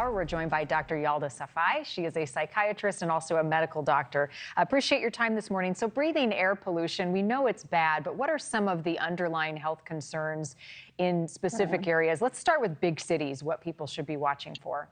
hour, we're joined by Dr. Yalda Safai. She is a psychiatrist and also a medical doctor. I appreciate your time this morning. So breathing air pollution, we know it's bad, but what are some of the underlying health concerns in specific areas? Let's start with big cities, what people should be watching for.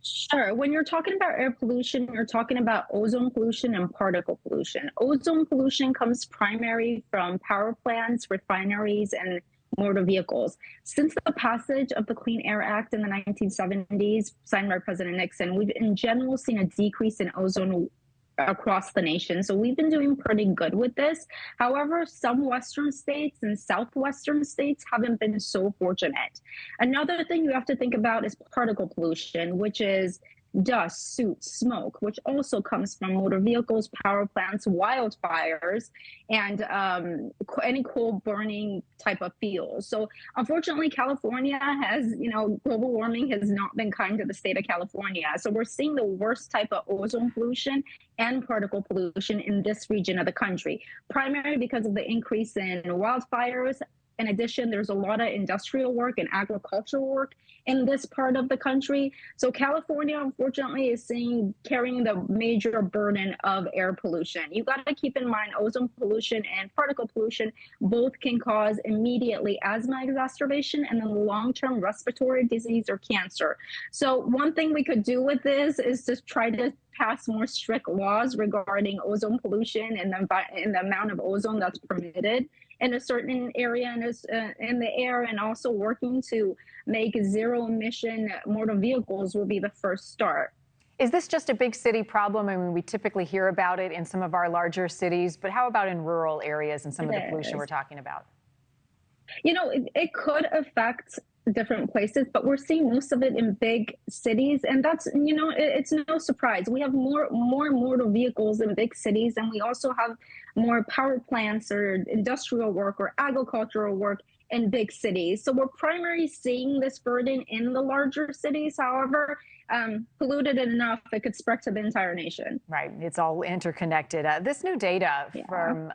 Sure. When you're talking about air pollution, you're talking about ozone pollution and particle pollution. Ozone pollution comes primary from power plants, refineries, and motor vehicles. Since the passage of the Clean Air Act in the 1970s, signed by President Nixon, we've in general seen a decrease in ozone across the nation. So we've been doing pretty good with this. However, some Western states and Southwestern states haven't been so fortunate. Another thing you have to think about is particle pollution, which is dust, soot, smoke, which also comes from motor vehicles, power plants, wildfires, and any coal burning type of fuels. So unfortunately, California has, global warming has not been kind to the state of California. So we're seeing the worst type of ozone pollution and particle pollution in this region of the country, primarily because of the increase in wildfires. In addition, there's a lot of industrial work and agricultural work in this part of the country. So California, unfortunately, is carrying the major burden of air pollution. You got to keep in mind ozone pollution and particle pollution both can cause immediately asthma exacerbation and then long-term respiratory disease or cancer. So one thing we could do with this is to try to pass more strict laws regarding ozone pollution and the amount of ozone that's permitted in a certain area in the air, and also working to make zero emission motor vehicles will be the first start. Is this just a big city problem? I mean, we typically hear about it in some of our larger cities, but how about in rural areas and some of the pollution we're talking about? It could affect different places, but we're seeing most of it in big cities, and that's it's no surprise. We have more motor vehicles in big cities, and we also have more power plants or industrial work or agricultural work in big cities. So we're primarily seeing this burden in the larger cities. However, polluted enough, it could spread to the entire nation. Right. It's all interconnected. This new data from